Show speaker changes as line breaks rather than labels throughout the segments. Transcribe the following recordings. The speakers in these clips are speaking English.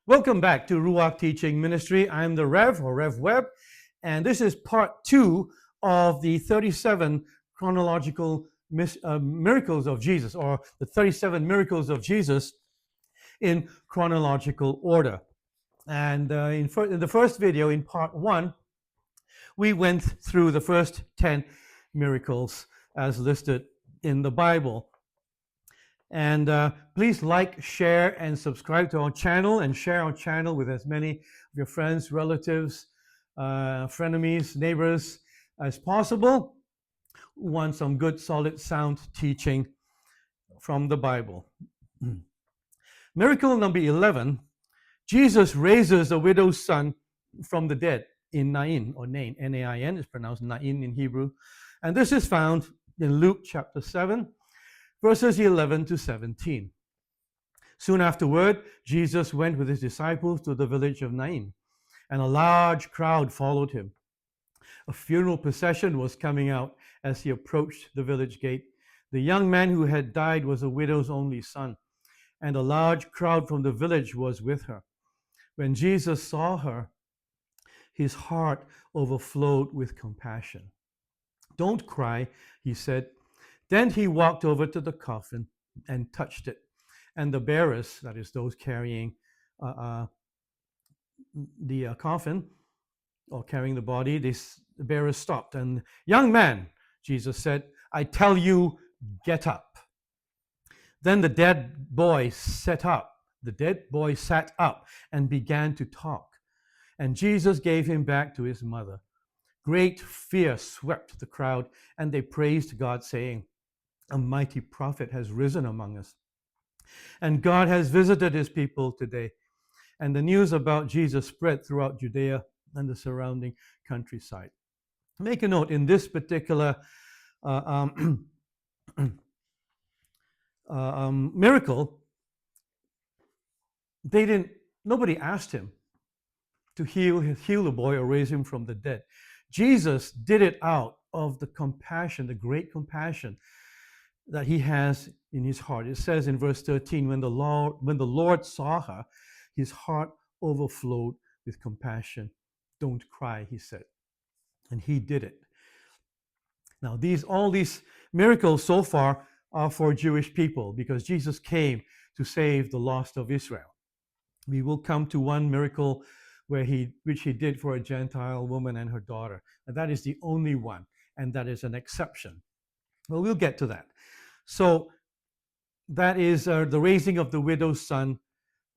Welcome back to Ruach Teaching Ministry. I'm the Rev, or Rev Webb, and this is part 2 of the 37 chronological miracles of Jesus, or the 37 miracles of Jesus in chronological order. And in the first video, in part 1, we went through the first 10 miracles as listed in the Bible. And please like, share, and subscribe to our channel, and share our channel with as many of your friends, relatives, frenemies, neighbors as possible who want some good, solid, sound teaching from the Bible. Miracle number 11, Jesus raises a widow's son from the dead in Nain, or Nain, N-A-I-N, it's pronounced Nain in Hebrew. And this is found in Luke chapter 7, verses 11 to 17. Soon afterward, Jesus went with his disciples to the village of Nain, and a large crowd followed him. A funeral procession was coming out as he approached the village gate. The young man who had died was a widow's only son, and a large crowd from the village was with her. When Jesus saw her, his heart overflowed with compassion. "Don't cry," he said. Then he walked over to the coffin and touched it. And the bearers, that is those carrying the coffin or carrying the body, the bearers stopped. And, "Young man," Jesus said, "I tell you, get up." Then the dead boy sat up. The dead boy sat up and began to talk. And Jesus gave him back to his mother. Great fear swept the crowd, and they praised God, saying, "A mighty prophet has risen among us, and God has visited his people today." And the news about Jesus spread throughout Judea and the surrounding countryside. Make a note, in this particular miracle, nobody asked him to heal the boy or raise him from the dead. Jesus did it out of the compassion, the great compassion that he has in his heart. It says in verse 13, when the Lord saw her, his heart overflowed with compassion. "Don't cry," he said. And he did it. Now, all these miracles so far are for Jewish people, because Jesus came to save the lost of Israel. We will come to one miracle which he did for a Gentile woman and her daughter. And that is the only one, and that is an exception. Well, we'll get to that. So that is the raising of the widow's son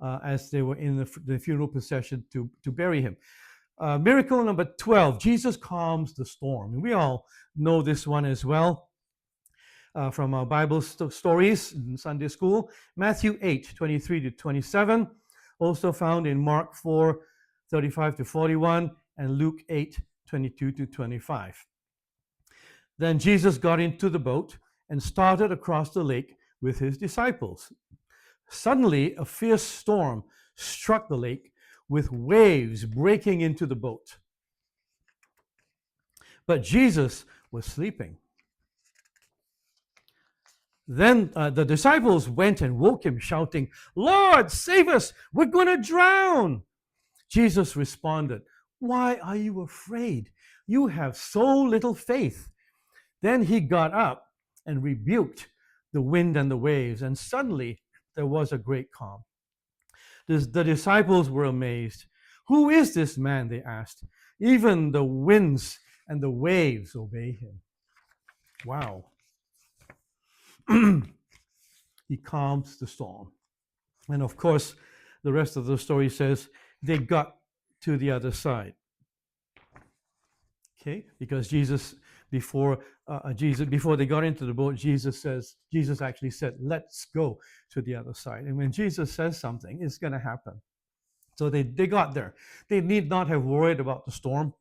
as they were in the funeral procession to bury him. Miracle number 12, Jesus calms the storm. And we all know this one as well from our Bible stories in Sunday school. Matthew 8, 23 to 27, also found in Mark 4, 35 to 41, and Luke 8, 22 to 25. Then Jesus got into the boat and started across the lake with his disciples. Suddenly, a fierce storm struck the lake, with waves breaking into the boat. But Jesus was sleeping. Then the disciples went and woke him, shouting, "Lord, save us! We're going to drown!" Jesus responded, "Why are you afraid? You have so little faith." Then he got up and rebuked the wind and the waves, and suddenly there was a great calm. The disciples were amazed. "Who is this man?" they asked. "Even the winds and the waves obey him." Wow. He calms the storm. And of course, the rest of the story says they got to the other side. Okay, because before they got into the boat, Jesus actually said, "Let's go to the other side." And when Jesus says something, it's going to happen. So they got there. They need not have worried about the storm.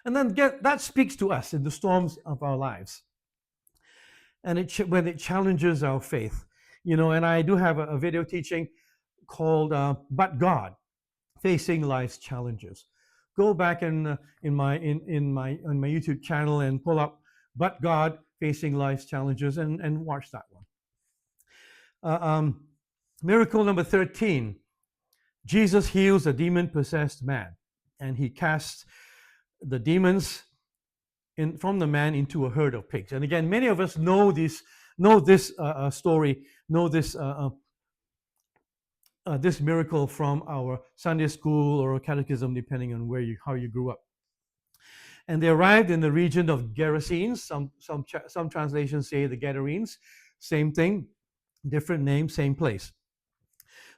And then that speaks to us in the storms of our lives. And when it challenges our faith. And I do have a video teaching called "But God, Facing Life's Challenges." Go back in my YouTube channel and pull up "But God, Facing Life's Challenges" and watch that one. Miracle number 13. Jesus heals a demon-possessed man, and he casts the demons from the man into a herd of pigs. And again, many of us know this story, know this miracle from our Sunday school or catechism, depending on how you grew up. And they arrived in the region of Gerasenes. Some translations say the Gadarenes. Same thing, different name, same place.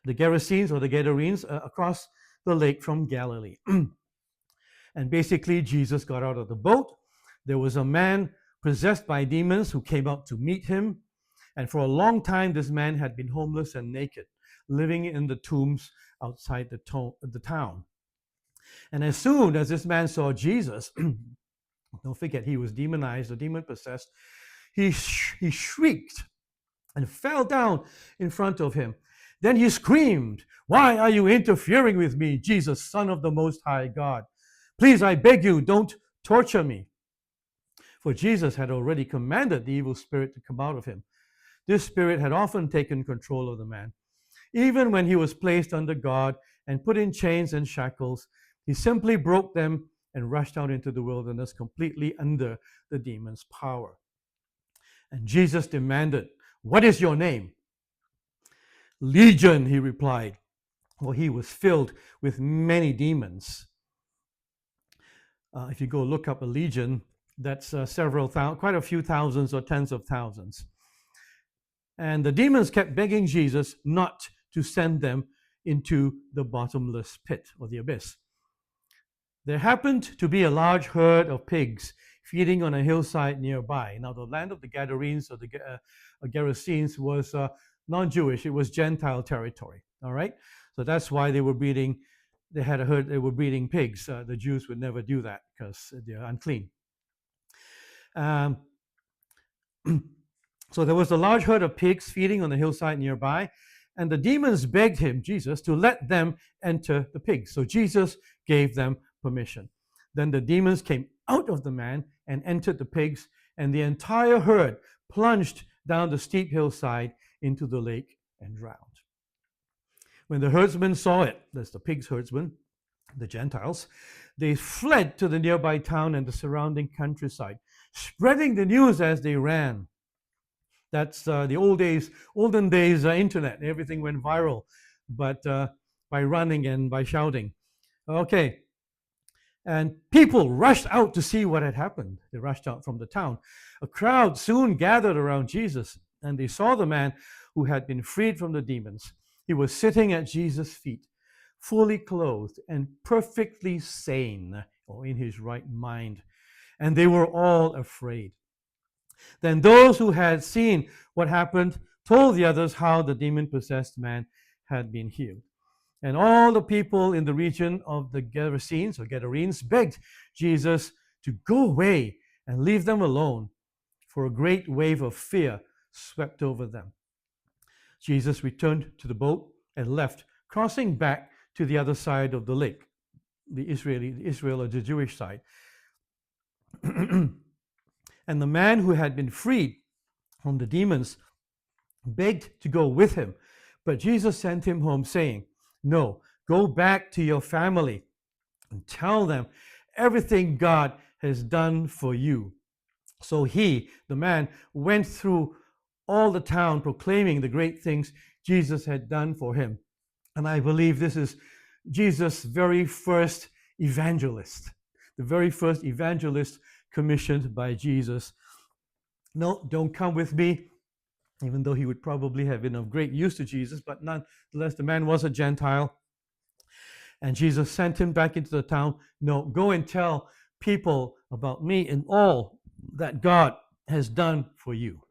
The Gerasenes or the Gadarenes across the lake from Galilee. And basically, Jesus got out of the boat. There was a man possessed by demons who came out to meet him. And for a long time, this man had been homeless and naked, living in the tombs outside the town. And as soon as this man saw Jesus, don't forget he was demonized or demon possessed, he shrieked and fell down in front of him. Then he screamed, "Why are you interfering with me, Jesus, Son of the Most High God? Please, I beg you, don't torture me." For Jesus had already commanded the evil spirit to come out of him. This spirit had often taken control of the man. Even when he was placed under guard and put in chains and shackles, he simply broke them and rushed out into the wilderness completely under the demon's power. And Jesus demanded, "What is your name?" "Legion," he replied. Well, he was filled with many demons. If you go look up a legion, that's quite a few thousands or tens of thousands. And the demons kept begging Jesus not to send them into the bottomless pit or the abyss. There happened to be a large herd of pigs feeding on a hillside nearby. Now, the land of the Gadarenes or the Gerasenes was non-Jewish; it was Gentile territory. All right, so that's why they were breeding. They had a herd. They were breeding pigs. The Jews would never do that because they're unclean. So there was a large herd of pigs feeding on the hillside nearby, and the demons begged him, Jesus, to let them enter the pigs. So Jesus gave them permission. Then the demons came out of the man and entered the pigs, and the entire herd plunged down the steep hillside into the lake and drowned. When the herdsmen saw it, that's the pigs' herdsmen, the Gentiles, they fled to the nearby town and the surrounding countryside, spreading the news as they ran. That's the olden days internet. Everything went viral, but by running and by shouting. Okay. And people rushed out to see what had happened. They rushed out from the town. A crowd soon gathered around Jesus, and they saw the man who had been freed from the demons. He was sitting at Jesus' feet, fully clothed and perfectly sane, or in his right mind. And they were all afraid. Then those who had seen what happened told the others how the demon-possessed man had been healed. And all the people in the region of the Gerasenes or Gadarenes begged Jesus to go away and leave them alone, for a great wave of fear swept over them. Jesus returned to the boat and left, crossing back to the other side of the lake, the Israel or the Jewish side. And the man who had been freed from the demons begged to go with him, but Jesus sent him home, saying, "No, go back to your family and tell them everything God has done for you." So he, the man, went through all the town proclaiming the great things Jesus had done for him. And I believe this is Jesus' very first evangelist, the very first evangelist commissioned by Jesus. "No, don't come with me," even though he would probably have been of great use to Jesus, but nonetheless, the man was a Gentile. And Jesus sent him back into the town. "No, go and tell people about me and all that God has done for you."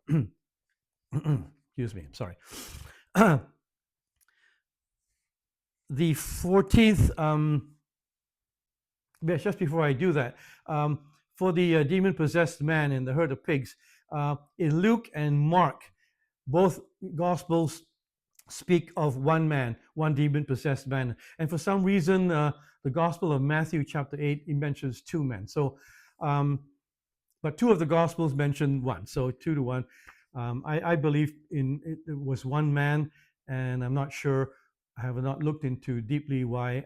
Excuse me, I'm sorry. The 14th, just before I do that, for the demon-possessed man and the herd of pigs, in Luke and Mark, both Gospels speak of one man, one demon-possessed man. And for some reason, the Gospel of Matthew chapter 8, it mentions two men. So, but two of the Gospels mention one, so 2-1. I believe it was one man, and I'm not sure I have not looked into deeply why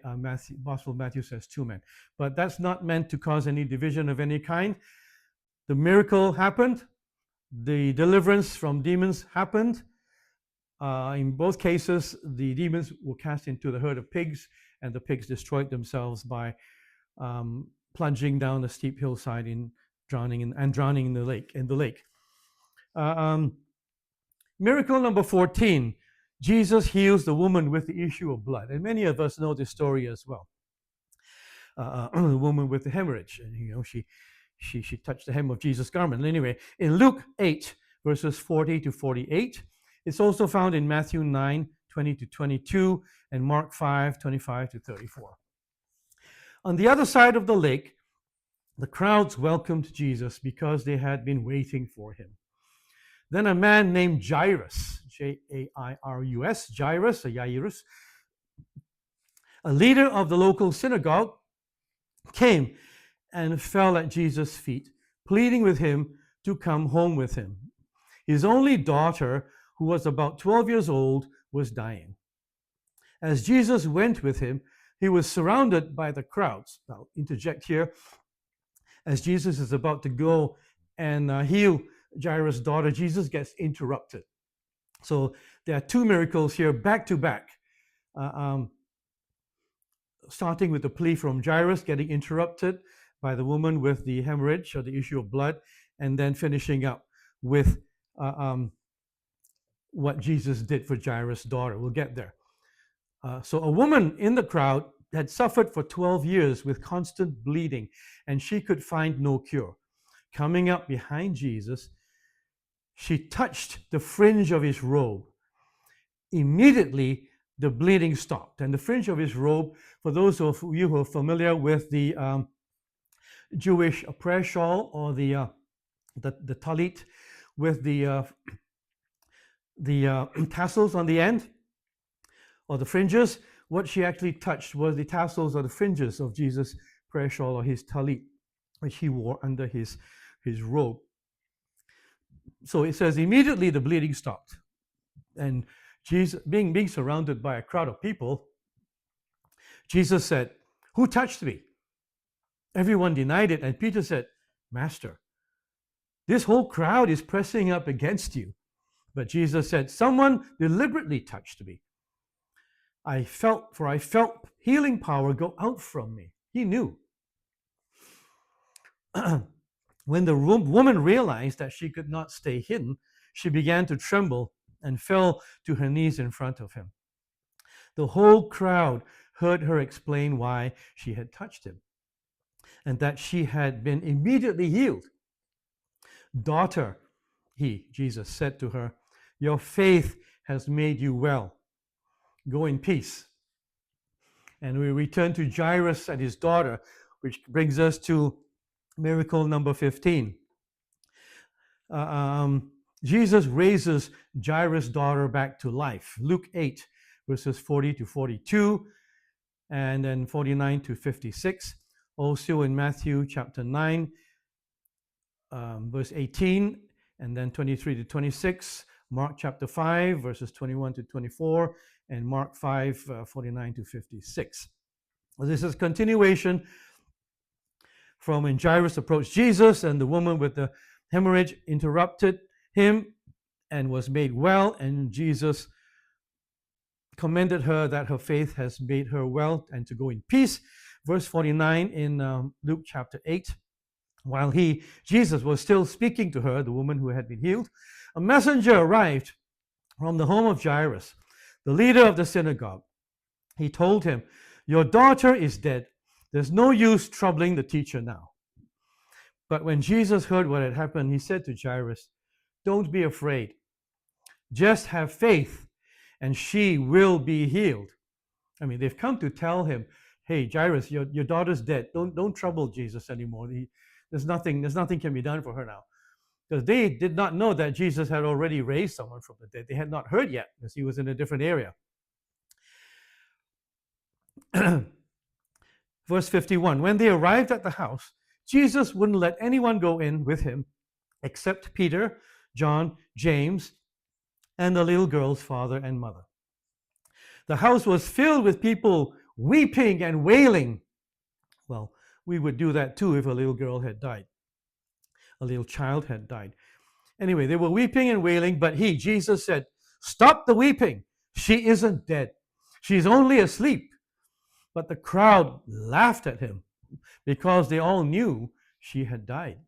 Gospel of Matthew says two men, but that's not meant to cause any division of any kind. The miracle happened. The deliverance from demons happened. In both cases, the demons were cast into the herd of pigs, and the pigs destroyed themselves by plunging down a steep hillside and drowning in the lake. Um, Miracle number 14. Jesus heals the woman with the issue of blood, and many of us know this story as well. The woman with the hemorrhage, and she touched the hem of Jesus' garment. Anyway, in Luke 8, verses 40 to 48, it's also found in Matthew 9, 20 to 22, and Mark 5, 25 to 34. On the other side of the lake, the crowds welcomed Jesus because they had been waiting for him. Then a man named Jairus, Jairus, Jairus, a leader of the local synagogue, came and fell at Jesus' feet, pleading with him to come home with him. His only daughter, who was about 12 years old, was dying. As Jesus went with him, he was surrounded by the crowds. I'll interject here. As Jesus is about to go and heal Jairus' daughter, Jesus gets interrupted. So there are two miracles here back to back. Starting with the plea from Jairus, getting interrupted by the woman with the hemorrhage or the issue of blood, and then finishing up with what Jesus did for Jairus' daughter. We'll get there. So a woman in the crowd had suffered for 12 years with constant bleeding, and she could find no cure. Coming up behind Jesus, she touched the fringe of his robe. Immediately, the bleeding stopped. And the fringe of his robe, for those of you who are familiar with the Jewish prayer shawl or the talit with the tassels on the end, or the fringes, what she actually touched was the tassels or the fringes of Jesus' prayer shawl or his talit, which he wore under his robe. So it says immediately the bleeding stopped. And Jesus, being surrounded by a crowd of people, Jesus said, "Who touched me?" Everyone denied it, and Peter said, "Master, this whole crowd is pressing up against you." But Jesus said, "Someone deliberately touched me. I felt healing power go out from me." He knew. When the woman realized that she could not stay hidden, she began to tremble and fell to her knees in front of him. The whole crowd heard her explain why she had touched him and that she had been immediately healed. "Daughter," Jesus said to her, "your faith has made you well. Go in peace." And we return to Jairus and his daughter, which brings us to miracle number 15. Jesus raises Jairus' daughter back to life. Luke 8, verses 40 to 42, and then 49 to 56. Also in Matthew chapter 9, verse 18, and then 23 to 26. Mark chapter 5, verses 21 to 24, and Mark 5, 49 to 56. Well, this is continuation from when Jairus approached Jesus and the woman with the hemorrhage interrupted him and was made well, and Jesus commended her that her faith has made her well and to go in peace. Verse 49 in Luke chapter 8. While Jesus was still speaking to her, the woman who had been healed, a messenger arrived from the home of Jairus, the leader of the synagogue. He told him, "Your daughter is dead. There's no use troubling the teacher now." But when Jesus heard what had happened, he said to Jairus, "Don't be afraid. Just have faith, and she will be healed." I mean, they've come to tell him, "Hey, Jairus, your daughter's dead. Don't trouble Jesus anymore. There's nothing can be done for her now." Because they did not know that Jesus had already raised someone from the dead. They had not heard yet, because he was in a different area. Verse 51, when they arrived at the house, Jesus wouldn't let anyone go in with him except Peter, John, James, and the little girl's father and mother. The house was filled with people weeping and wailing. Well, we would do that too if a little girl had died, a little child had died. Anyway, they were weeping and wailing, but Jesus said, "Stop the weeping. She isn't dead. She's only asleep." But the crowd laughed at him because they all knew she had died.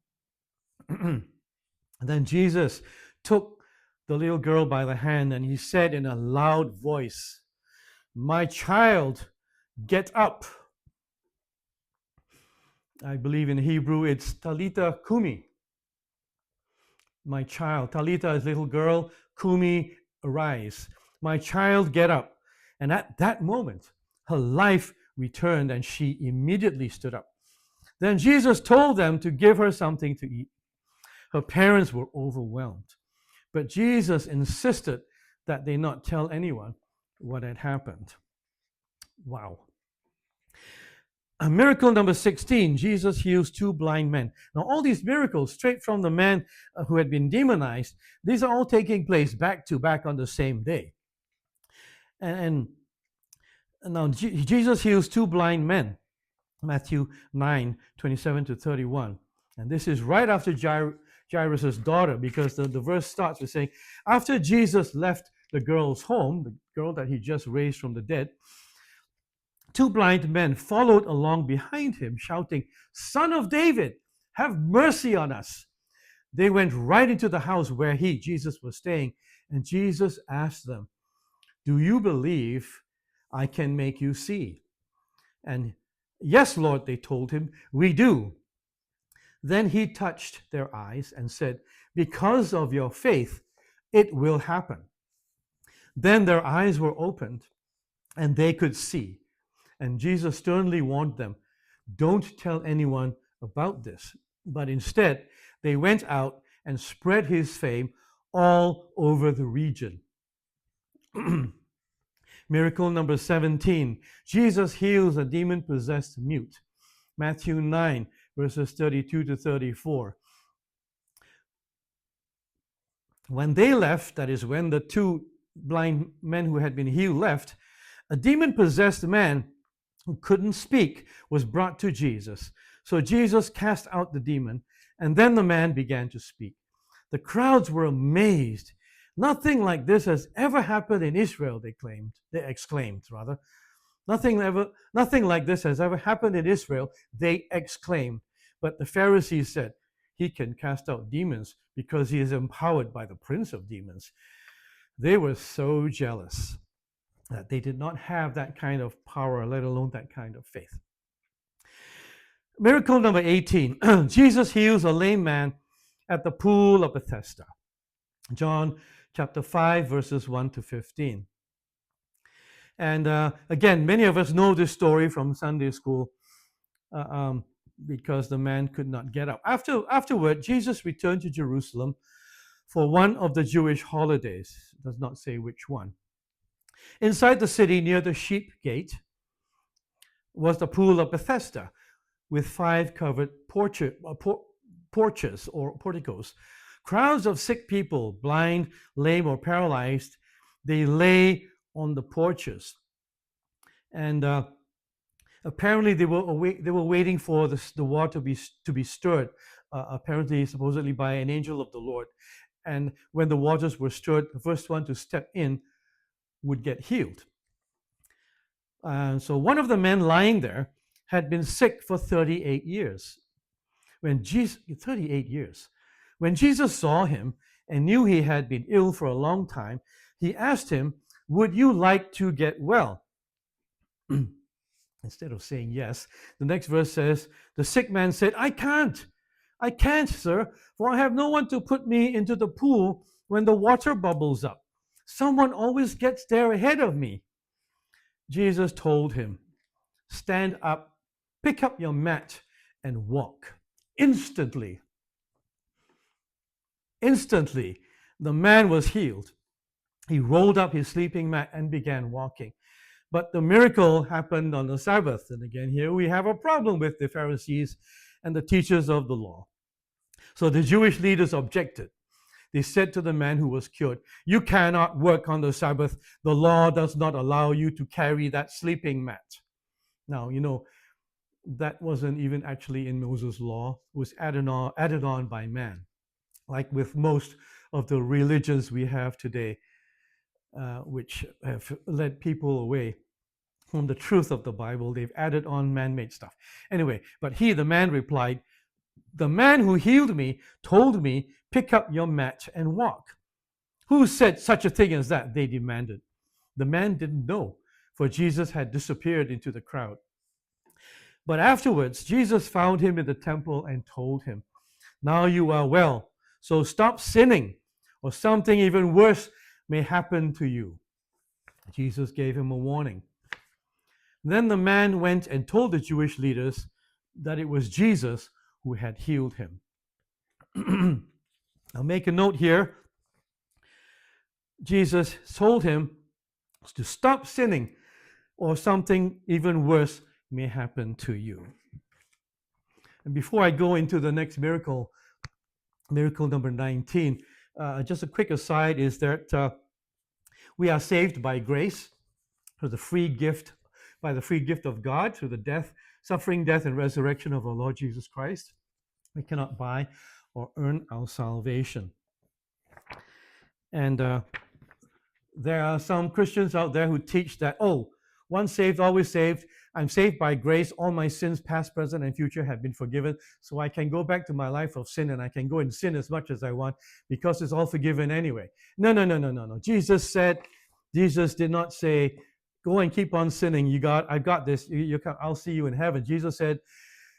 Then Jesus took the little girl by the hand and he said in a loud voice, "My child, get up." I believe in Hebrew it's Talitha Kumi. My child. Talitha is little girl. Kumi, arise. My child, get up. And at that moment, her life returned and she immediately stood up. Then Jesus told them to give her something to eat. Her parents were overwhelmed, but Jesus insisted that they not tell anyone what had happened. Wow. Miracle number 16, Jesus heals 2 blind men. Now, all these miracles, straight from the man who had been demonized, these are all taking place back to back on the same day. And now Jesus heals 2 blind men, Matthew 9, 27 to 31. And this is right after Jairus' daughter, because the verse starts with saying, after Jesus left the girl's home, the girl that he just raised from the dead, 2 blind men followed along behind him, shouting, "Son of David, have mercy on us." They went right into the house where Jesus, was staying, and Jesus asked them, "Do you believe I can make you see?" And "Yes, Lord," they told him, "we do." Then he touched their eyes and said, "Because of your faith, it will happen." Then their eyes were opened and they could see. And Jesus sternly warned them, "Don't tell anyone about this." But instead, they went out and spread his fame all over the region. Miracle number 17, Jesus heals a demon-possessed mute. Matthew 9, verses 32 to 34. When they left, that is, when the 2 blind men who had been healed left, a demon-possessed man who couldn't speak was brought to Jesus. So Jesus cast out the demon, and then the man began to speak. The crowds were amazed. "Nothing like this has ever happened in Israel," they exclaimed. Nothing like this has ever happened in Israel, they exclaimed. But the Pharisees said, "He can cast out demons because he is empowered by the prince of demons." They were so jealous that they did not have that kind of power, let alone that kind of faith. Miracle number 18, Jesus heals a lame man at the pool of Bethesda. John chapter 5, verses 1 to 15. And again, many of us know this story from Sunday school because the man could not get up. Afterward, Jesus returned to Jerusalem for one of the Jewish holidays. It does not say which one. Inside the city, near the sheep gate, was the pool of Bethesda, with 5 covered porches or porticos. Crowds of sick people, blind, lame, or paralyzed, they lay on the porches. And apparently they were waiting for the water to be stirred, apparently, supposedly by an angel of the Lord. And when the waters were stirred, the first one to step in would get healed. So one of the men lying there had been sick for 38 years. 38 years. When Jesus saw him and knew he had been ill for a long time, he asked him, "Would you like to get well?" Instead of saying yes, the next verse says, the sick man said, I can't, sir, for I have no one to put me into the pool when the water bubbles up. Someone always gets there ahead of me." Jesus told him, "Stand up, pick up your mat, and walk." Instantly, the man was healed. He rolled up his sleeping mat and began walking. But the miracle happened on the Sabbath. And again, here we have a problem with the Pharisees and the teachers of the law. So the Jewish leaders objected. They said to the man who was cured, "You cannot work on the Sabbath. The law does not allow you to carry that sleeping mat." Now, that wasn't even actually in Moses' law. It was added on by man. Like with most of the religions we have today, which have led people away from the truth of the Bible, they've added on man-made stuff. Anyway, but the man replied, "The man who healed me told me, 'Pick up your mat and walk.'" "Who said such a thing as that?" they demanded. The man didn't know, for Jesus had disappeared into the crowd. But afterwards, Jesus found him in the temple and told him, "Now you are well, so stop sinning, or something even worse may happen to you." Jesus gave him a warning. Then the man went and told the Jewish leaders that it was Jesus who had healed him. I'll make a note here. Jesus told him to stop sinning, or something even worse may happen to you. And before I go into the next miracle, miracle number 19, just a quick aside is that we are saved by grace, through the free gift, by the free gift of God, through the suffering, death, and resurrection of our Lord Jesus Christ. We cannot buy or earn our salvation. And there are some Christians out there who teach that, once saved, always saved. I'm saved by grace. All my sins, past, present, and future, have been forgiven. So I can go back to my life of sin and I can go and sin as much as I want because it's all forgiven anyway. No. Jesus did not say, "Go and keep on sinning. I've got this. I'll see you in heaven." Jesus said,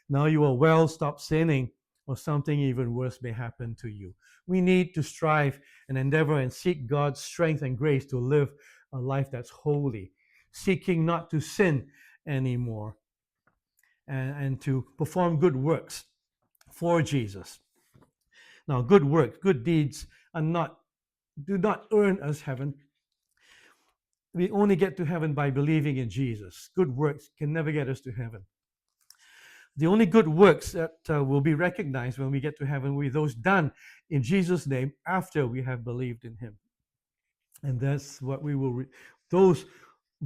"Now you are well, stop sinning, or something even worse may happen to you." We need to strive and endeavor and seek God's strength and grace to live a life that's holy, seeking not to sin anymore, and to perform good works for Jesus. Now, good works, good deeds do not earn us heaven. We only get to heaven by believing in Jesus. Good works can never get us to heaven. The only good works that will be recognized when we get to heaven will be those done in Jesus' name after we have believed in him. And that's what we will, those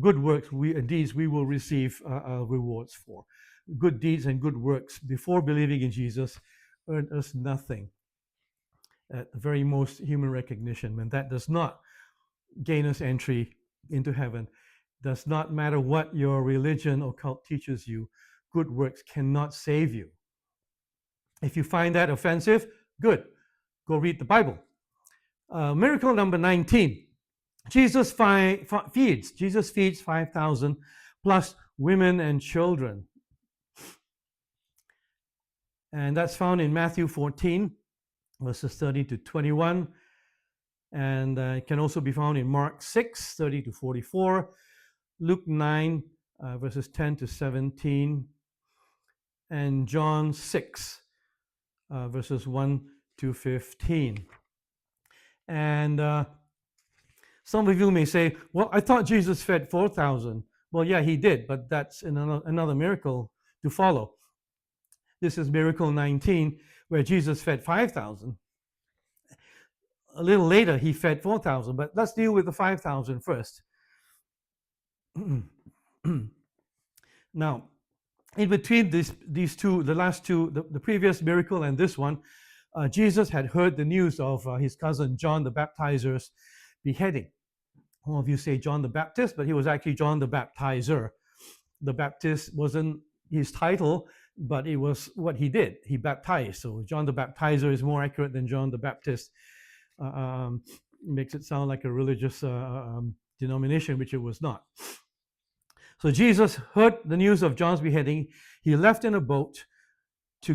good works and deeds we will receive rewards for. Good deeds and good works before believing in Jesus earn us nothing. At the very most, human recognition, and that does not gain us entry into heaven. Does not matter what your religion or cult teaches you. Good works cannot save you. If you find that offensive, good. Go read the Bible. Miracle number 19. Jesus feeds 5,000 plus women and children. And that's found in Matthew 14, verses 30 to 21. And it can also be found in Mark 6, 30 to 44, Luke 9, verses 10 to 17, and John 6, verses 1 to 15. And some of you may say, "Well, I thought Jesus fed 4,000. Well, yeah, he did, but that's another miracle to follow. This is miracle 19, where Jesus fed 5,000. A little later, he fed 4,000, but let's deal with the 5,000 first. Now, in between these two, the last two, the previous miracle and this one, Jesus had heard the news of his cousin John the Baptizer's beheading. All of you say John the Baptist, but he was actually John the Baptizer. The Baptist wasn't his title, but it was what he did. He baptized. So John the Baptizer is more accurate than John the Baptist. Makes it sound like a religious denomination, which it was not. So Jesus heard the news of John's beheading. He left in a boat to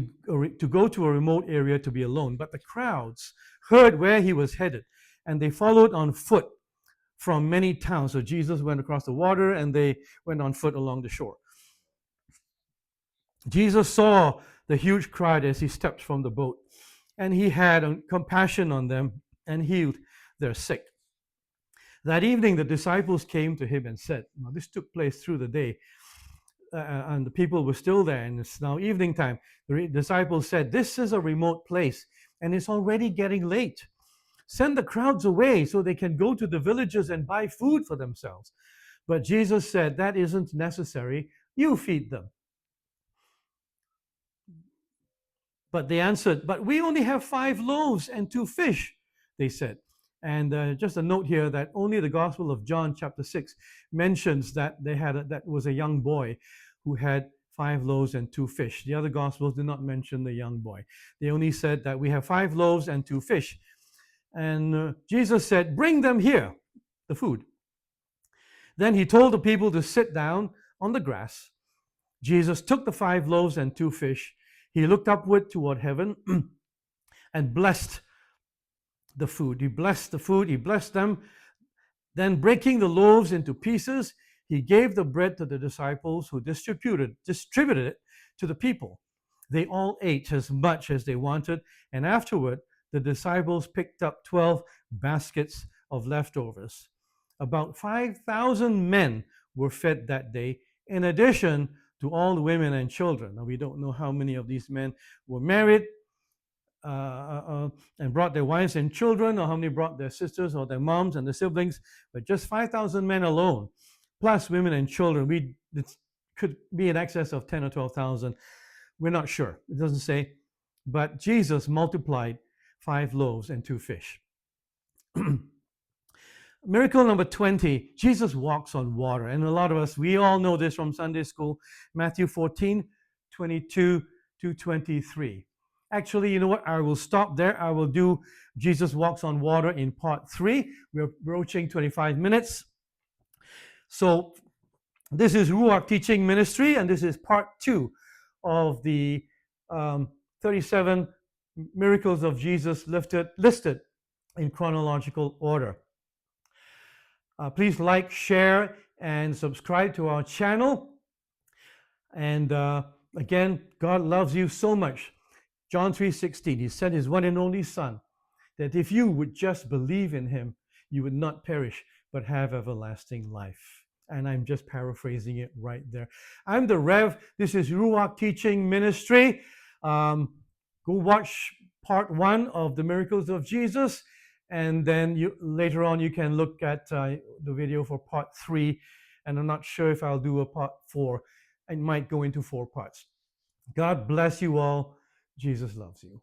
go to a remote area to be alone. But the crowds heard where he was headed, and they followed on foot from many towns. So Jesus went across the water, and they went on foot along the shore. Jesus saw the huge crowd as he stepped from the boat, and he had compassion on them and healed their sick. That evening, the disciples came to him and said, now this took place through the day, and the people were still there, and it's now evening time. The disciples said, "This is a remote place, and it's already getting late. Send the crowds away so they can go to the villages and buy food for themselves. But Jesus said, that isn't necessary. You feed them. But they answered, but we only have 5 loaves and 2 fish, they said. And just a note here that only the Gospel of John, chapter 6, mentions that that was a young boy who had 5 loaves and 2 fish. The other Gospels do not mention the young boy. They only said that we have 5 loaves and 2 fish. And Jesus said, bring them here, the food. Then he told the people to sit down on the grass. Jesus took the 5 loaves and 2 fish. He looked upward toward heaven and blessed the food. He blessed the food, he blessed them. Then, breaking the loaves into pieces, he gave the bread to the disciples who distributed it to the people. They all ate as much as they wanted, and afterward, the disciples picked up 12 baskets of leftovers. About 5,000 men were fed that day, in addition to all the women and children. Now, we don't know how many of these men were married and brought their wives and children, or how many brought their sisters or their moms and their siblings, but just 5,000 men alone, plus women and children. It could be in excess of 10 or 12,000. We're not sure. It doesn't say. But Jesus multiplied 5 loaves and 2 fish. Miracle number 20, Jesus walks on water. And a lot of us, we all know this from Sunday school, Matthew 14, 22 to 23. Actually, you know what? I will stop there. I will do Jesus walks on water in part 3. We're approaching 25 minutes. So this is Ruach Teaching Ministry, and this is part 2 of the 37 miracles of Jesus listed in chronological order. Please like, share, and subscribe to our channel. And again, God loves you so much. John 3:16, he sent his one and only Son, that if you would just believe in him, you would not perish, but have everlasting life. And I'm just paraphrasing it right there. I'm the Rev. This is Ruach Teaching Ministry. Go watch part 1 of the miracles of Jesus. And then later on, you can look at the video for part 3. And I'm not sure if I'll do a part 4. It might go into 4 parts. God bless you all. Jesus loves you.